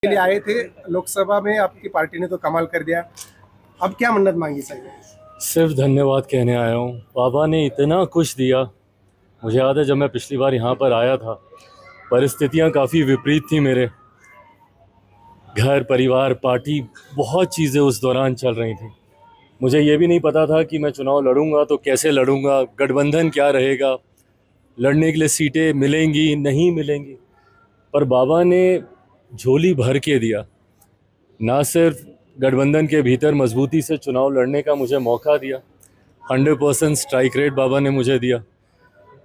के लिए आए थे लोकसभा में, आपकी पार्टी ने तो कमाल कर दिया। अब क्या मन्नत मांगी सर? सिर्फ धन्यवाद कहने आया हूँ। बाबा ने इतना कुछ दिया। मुझे याद है जब मैं पिछली बार यहाँ पर आया था, परिस्थितियाँ काफ़ी विपरीत थी। मेरे घर परिवार पार्टी बहुत चीज़ें उस दौरान चल रही थी। मुझे ये भी नहीं पता था कि मैं चुनाव लड़ूंगा तो कैसे लड़ूंगा, गठबंधन क्या रहेगा, लड़ने के लिए सीटें मिलेंगी नहीं मिलेंगी। पर बाबा ने झोली भर के दिया। ना सिर्फ गठबंधन के भीतर मजबूती से चुनाव लड़ने का मुझे मौका दिया, 100% स्ट्राइक रेट बाबा ने मुझे दिया।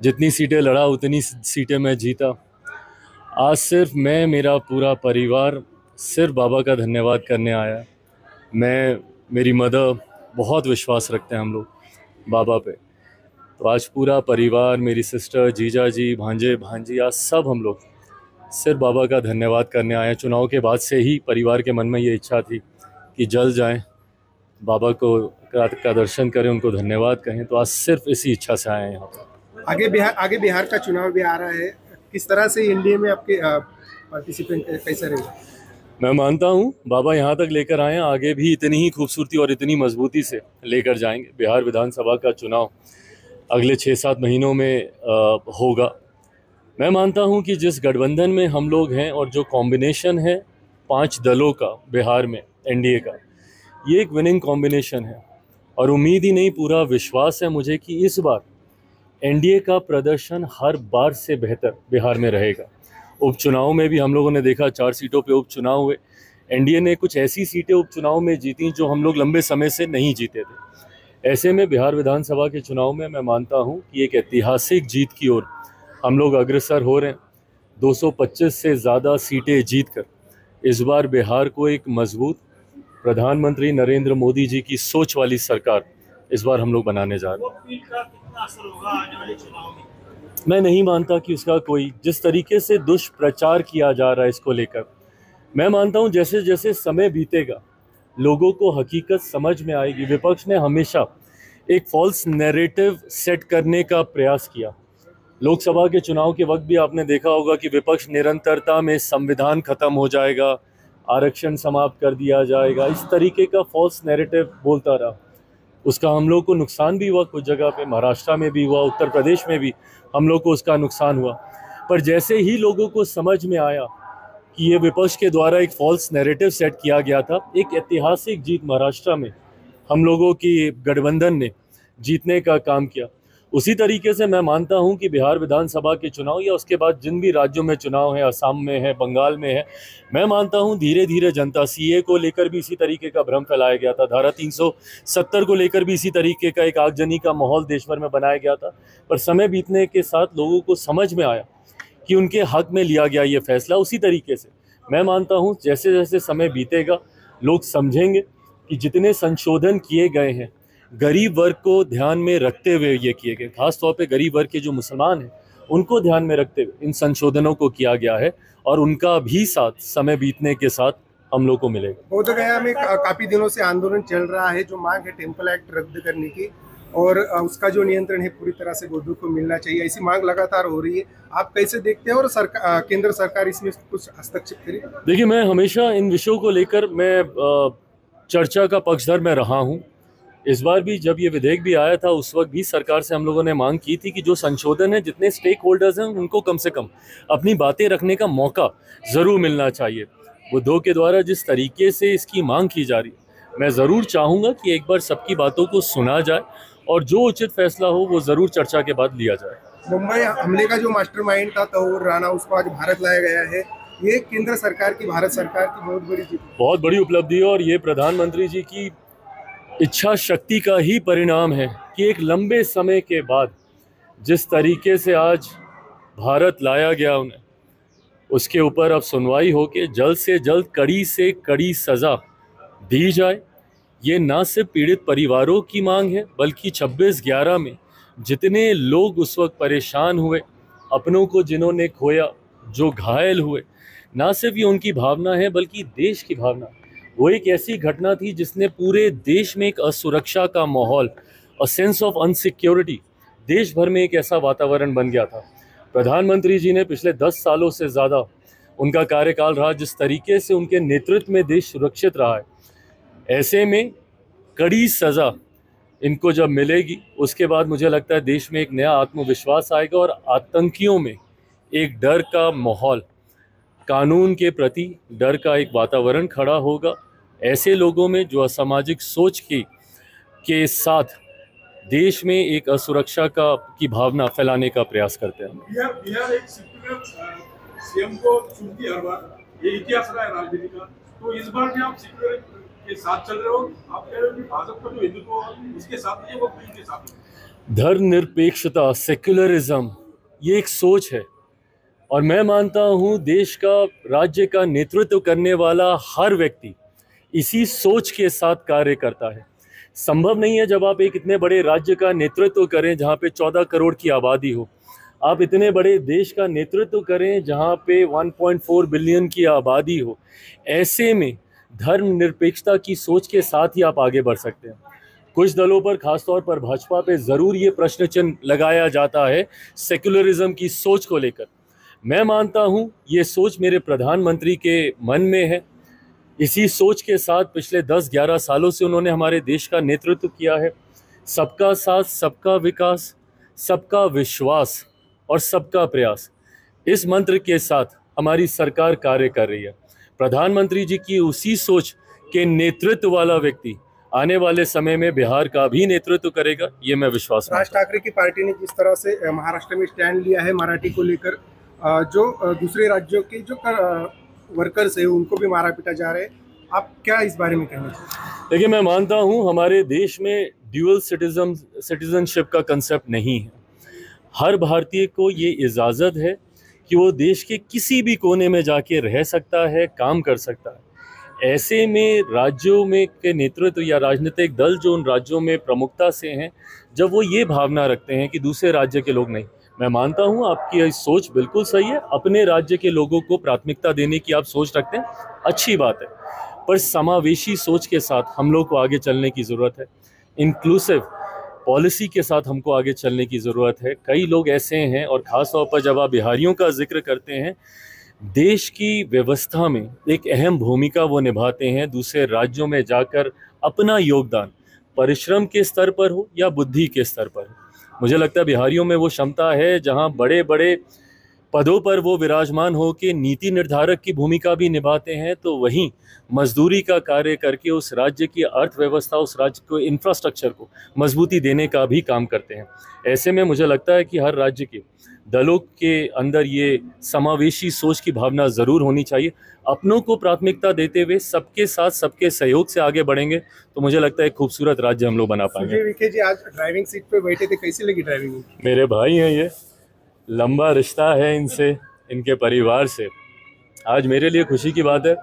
जितनी सीटें लड़ा उतनी सीटें मैं जीता। आज सिर्फ मैं, मेरा पूरा परिवार सिर्फ बाबा का धन्यवाद करने आया। मेरी मदर, बहुत विश्वास रखते हैं हम लोग बाबा पे। तो आज पूरा परिवार, मेरी सिस्टर, जीजा जी, भांजे भांजी, आज सब हम लोग सिर्फ बाबा का धन्यवाद करने आए। चुनाव के बाद से ही परिवार के मन में ये इच्छा थी कि जल्द जाएं, बाबा को का दर्शन करें, उनको धन्यवाद कहें। तो आज सिर्फ इसी इच्छा से आए हैं यहाँ पर। आगे बिहार का चुनाव भी आ रहा है, किस तरह से एनडीए में आपके पार्टिसिपेंट कैसे रहेगा? मैं मानता हूँ बाबा यहाँ तक लेकर आए हैं, आगे भी इतनी ही खूबसूरती और इतनी मजबूती से लेकर जाएंगे। बिहार विधानसभा का चुनाव अगले 6-7 महीनों में होगा। मैं मानता हूं कि जिस गठबंधन में हम लोग हैं और जो कॉम्बिनेशन है 5 दलों का बिहार में एनडीए का, ये एक विनिंग कॉम्बिनेशन है। और उम्मीद ही नहीं, पूरा विश्वास है मुझे कि इस बार एनडीए का प्रदर्शन हर बार से बेहतर बिहार में रहेगा। उपचुनाव में भी हम लोगों ने देखा, 4 सीटों पे उपचुनाव हुए। एनडीए ने कुछ ऐसी सीटें उपचुनाव में जीती जो हम लोग लंबे समय से नहीं जीते थे। ऐसे में बिहार विधानसभा के चुनाव में मैं मानता हूँ कि एक ऐतिहासिक जीत की ओर हम लोग अग्रसर हो रहे हैं। 225 से ज़्यादा सीटें जीतकर इस बार बिहार को एक मजबूत, प्रधानमंत्री नरेंद्र मोदी जी की सोच वाली सरकार इस बार हम लोग बनाने जा रहे हैं। मैं नहीं मानता कि उसका कोई, जिस तरीके से दुष्प्रचार किया जा रहा है इसको लेकर, मैं मानता हूं जैसे जैसे समय बीतेगा लोगों को हकीकत समझ में आएगी। विपक्ष ने हमेशा एक फॉल्स नैरेटिव सेट करने का प्रयास किया। लोकसभा के चुनाव के वक्त भी आपने देखा होगा कि विपक्ष निरंतरता में संविधान खत्म हो जाएगा, आरक्षण समाप्त कर दिया जाएगा, इस तरीके का फॉल्स नैरेटिव बोलता रहा। उसका हम लोग को नुकसान भी हुआ, कुछ जगह पे महाराष्ट्र में भी हुआ, उत्तर प्रदेश में भी हम लोग को उसका नुकसान हुआ। पर जैसे ही लोगों को समझ में आया कि ये विपक्ष के द्वारा एक फॉल्स नैरेटिव सेट किया गया था, एक ऐतिहासिक जीत महाराष्ट्र में हम लोगों की गठबंधन ने जीतने का काम किया। उसी तरीके से मैं मानता हूं कि बिहार विधानसभा के चुनाव या उसके बाद जिन भी राज्यों में चुनाव है, असम में है, बंगाल में है, मैं मानता हूं धीरे धीरे जनता, सीए को लेकर भी इसी तरीके का भ्रम फैलाया गया था, धारा 370 को लेकर भी इसी तरीके का एक आगजनी का माहौल देश भर में बनाया गया था। पर समय बीतने के साथ लोगों को समझ में आया कि उनके हक में लिया गया ये फैसला। उसी तरीके से मैं मानता हूँ जैसे जैसे समय बीतेगा लोग समझेंगे कि जितने संशोधन किए गए हैं गरीब वर्ग को ध्यान में रखते हुए ये किए गए, खासतौर पे गरीब वर्ग के जो मुसलमान हैं उनको ध्यान में रखते हुए इन संशोधनों को किया गया है। और उनका भी साथ समय बीतने के साथ हम लोग को मिलेगा। बोधगया में काफी दिनों से आंदोलन चल रहा है, जो मांग है टेम्पल एक्ट रद्द करने की और उसका जो नियंत्रण है पूरी तरह से बौद्धों को मिलना चाहिए, ऐसी मांग लगातार हो रही है। आप कैसे देखते हैं और केंद्र सरकार इसमें कुछ हस्तक्षेप करे? देखिए, मैं हमेशा इन विषयों को लेकर मैं चर्चा का पक्षधर मैं रहा हूँ। इस बार भी जब ये विधेयक भी आया था उस वक्त भी सरकार से हम लोगों ने मांग की थी कि जो संशोधन है, जितने स्टेक होल्डर्स हैं उनको कम से कम अपनी बातें रखने का मौका ज़रूर मिलना चाहिए। बुद्धों के द्वारा जिस तरीके से इसकी मांग की जा रही है, मैं ज़रूर चाहूँगा कि एक बार सबकी बातों को सुना जाए और जो उचित फैसला हो वो ज़रूर चर्चा के बाद लिया जाए। मुंबई हमले का जो मास्टरमाइंड था तौर राणा, उसको आज भारत लाया गया है। ये केंद्र सरकार की, भारत सरकार की बहुत बड़ी जीत, बहुत बड़ी उपलब्धि है। और ये प्रधानमंत्री जी की इच्छा शक्ति का ही परिणाम है कि एक लंबे समय के बाद जिस तरीके से आज भारत लाया गया उन्हें, उसके ऊपर अब सुनवाई हो के जल्द से जल्द कड़ी से कड़ी सज़ा दी जाए। ये ना सिर्फ पीड़ित परिवारों की मांग है, बल्कि 26/11 में जितने लोग उस वक्त परेशान हुए, अपनों को जिन्होंने खोया, जो घायल हुए, ना सिर्फ ये उनकी भावना है बल्कि देश की भावना। वो एक ऐसी घटना थी जिसने पूरे देश में एक असुरक्षा का माहौल, अ सेंस ऑफ अनसिक्योरिटी, देश भर में एक ऐसा वातावरण बन गया था। प्रधानमंत्री जी ने पिछले 10 सालों से ज़्यादा उनका कार्यकाल रहा, जिस तरीके से उनके नेतृत्व में देश सुरक्षित रहा है, ऐसे में कड़ी सज़ा इनको जब मिलेगी उसके बाद मुझे लगता है देश में एक नया आत्मविश्वास आएगा और आतंकियों में एक डर का माहौल, कानून के प्रति डर का एक वातावरण खड़ा होगा। ऐसे लोगों में जो असामाजिक सोच के साथ देश में एक असुरक्षा की भावना फैलाने का प्रयास करते हैं। बिहार एक सेक्युलर सीएम को चुनती हर बार, ये इतिहास रहा है राजनीति का, तो इस बार भी आप सेक्युलर के साथ चल रहे हो? आप कह रहे हो कि भाजपा का जो हिंदुत्व इसके साथ नहीं है, वो कहीं के साथ है। धर्मनिरपेक्षता, सेक्युलरिज्म, ये एक सोच है और मैं मानता हूँ देश का, राज्य का नेतृत्व करने वाला हर व्यक्ति इसी सोच के साथ कार्य करता है। संभव नहीं है जब आप एक इतने बड़े राज्य का नेतृत्व करें जहाँ पे 14 करोड़ की आबादी हो, आप इतने बड़े देश का नेतृत्व करें जहाँ पे 1.4 बिलियन की आबादी हो, ऐसे में धर्मनिरपेक्षता की सोच के साथ ही आप आगे बढ़ सकते हैं। कुछ दलों पर, खासतौर पर भाजपा पे ज़रूर ये प्रश्न चिन्ह लगाया जाता है सेक्युलरिज्म की सोच को लेकर। मैं मानता हूँ ये सोच मेरे प्रधानमंत्री के मन में है। इसी सोच के साथ पिछले 10-11 सालों से उन्होंने हमारे देश का नेतृत्व किया है। सबका साथ, सबका विकास, सबका विश्वास और सबका प्रयास, इस मंत्र के साथ हमारी सरकार कार्य कर रही है। प्रधानमंत्री जी की उसी सोच के नेतृत्व वाला व्यक्ति आने वाले समय में बिहार का भी नेतृत्व करेगा, ये मैं विश्वास राज ठाकरे की पार्टी ने जिस तरह से महाराष्ट्र में स्टैंड लिया है मराठी को लेकर, जो दूसरे राज्यों के जो वर्कर्स है उनको भी मारा पीटा जा रहा है, आप क्या इस बारे में कहना चाहिए? देखिए, मैं मानता हूँ हमारे देश में ड्यूअल सिटीजनशिप का कंसेप्ट नहीं है। हर भारतीय को ये इजाज़त है कि वो देश के किसी भी कोने में जाके रह सकता है, काम कर सकता है। ऐसे में राज्यों में के नेतृत्व या राजनीतिक दल जो उन राज्यों में प्रमुखता से हैं, जब वो ये भावना रखते हैं कि दूसरे राज्य के लोग नहीं, मैं मानता हूँ आपकी ये सोच बिल्कुल सही है। अपने राज्य के लोगों को प्राथमिकता देने की आप सोच रखते हैं, अच्छी बात है, पर समावेशी सोच के साथ हम लोग को आगे चलने की ज़रूरत है। इंक्लूसिव पॉलिसी के साथ हमको आगे चलने की ज़रूरत है। कई लोग ऐसे हैं, और ख़ास तौर पर जब आप बिहारियों का जिक्र करते हैं, देश की व्यवस्था में एक अहम भूमिका वो निभाते हैं। दूसरे राज्यों में जाकर अपना योगदान परिश्रम के स्तर पर हो या बुद्धि के स्तर पर हो, मुझे लगता है बिहारियों में वो क्षमता है। जहां बड़े बड़े पदों पर वो विराजमान हो के नीति निर्धारक की भूमिका भी निभाते हैं, तो वहीं मजदूरी का कार्य करके उस राज्य की अर्थव्यवस्था, उस राज्य को इंफ्रास्ट्रक्चर को मजबूती देने का भी काम करते हैं। ऐसे में मुझे लगता है कि हर राज्य के दलों के अंदर ये समावेशी सोच की भावना ज़रूर होनी चाहिए। अपनों को प्राथमिकता देते हुए सबके साथ, सबके सहयोग से आगे बढ़ेंगे तो मुझे लगता है एक खूबसूरत राज्य हम लोग बना पाएंगे। सुजय विखे जी आज ड्राइविंग सीट पे बैठे थे, कैसी लगी ड्राइविंग? मेरे भाई हैं, ये लंबा रिश्ता है इनसे, इनके परिवार से। आज मेरे लिए खुशी की बात है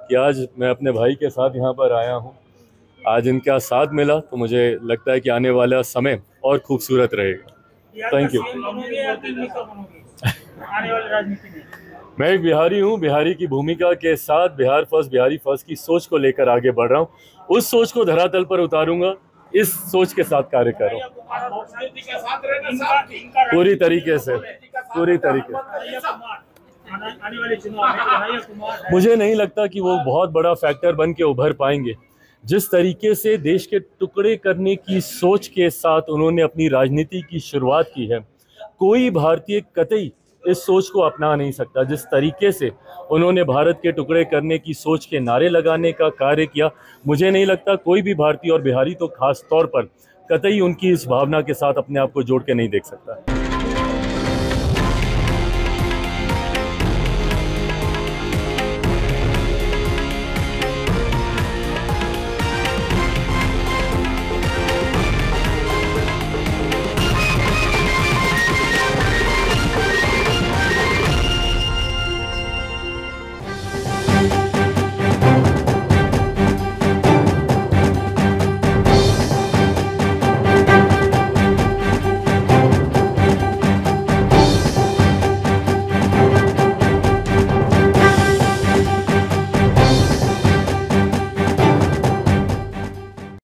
कि आज मैं अपने भाई के साथ यहाँ पर आया हूँ। आज इनका साथ मिला तो मुझे लगता है कि आने वाला समय और खूबसूरत रहेगा। Thank you. मैं एक बिहारी हूँ, बिहारी की भूमिका के साथ बिहार फर्स्ट, बिहारी फर्स्ट की सोच को लेकर आगे बढ़ रहा हूँ। उस सोच को धरातल पर उतारूंगा, इस सोच के साथ कार्य कर रहा हूँ पूरी तरीके से। मुझे नहीं लगता कि वो बहुत बड़ा फैक्टर बन के उभर पाएंगे। जिस तरीके से देश के टुकड़े करने की सोच के साथ उन्होंने अपनी राजनीति की शुरुआत की है, कोई भारतीय कतई इस सोच को अपना नहीं सकता। जिस तरीके से उन्होंने भारत के टुकड़े करने की सोच के नारे लगाने का कार्य किया, मुझे नहीं लगता कोई भी भारतीय, और बिहारी तो खास तौर पर, कतई उनकी इस भावना के साथ अपने आप को जोड़ के नहीं देख सकता।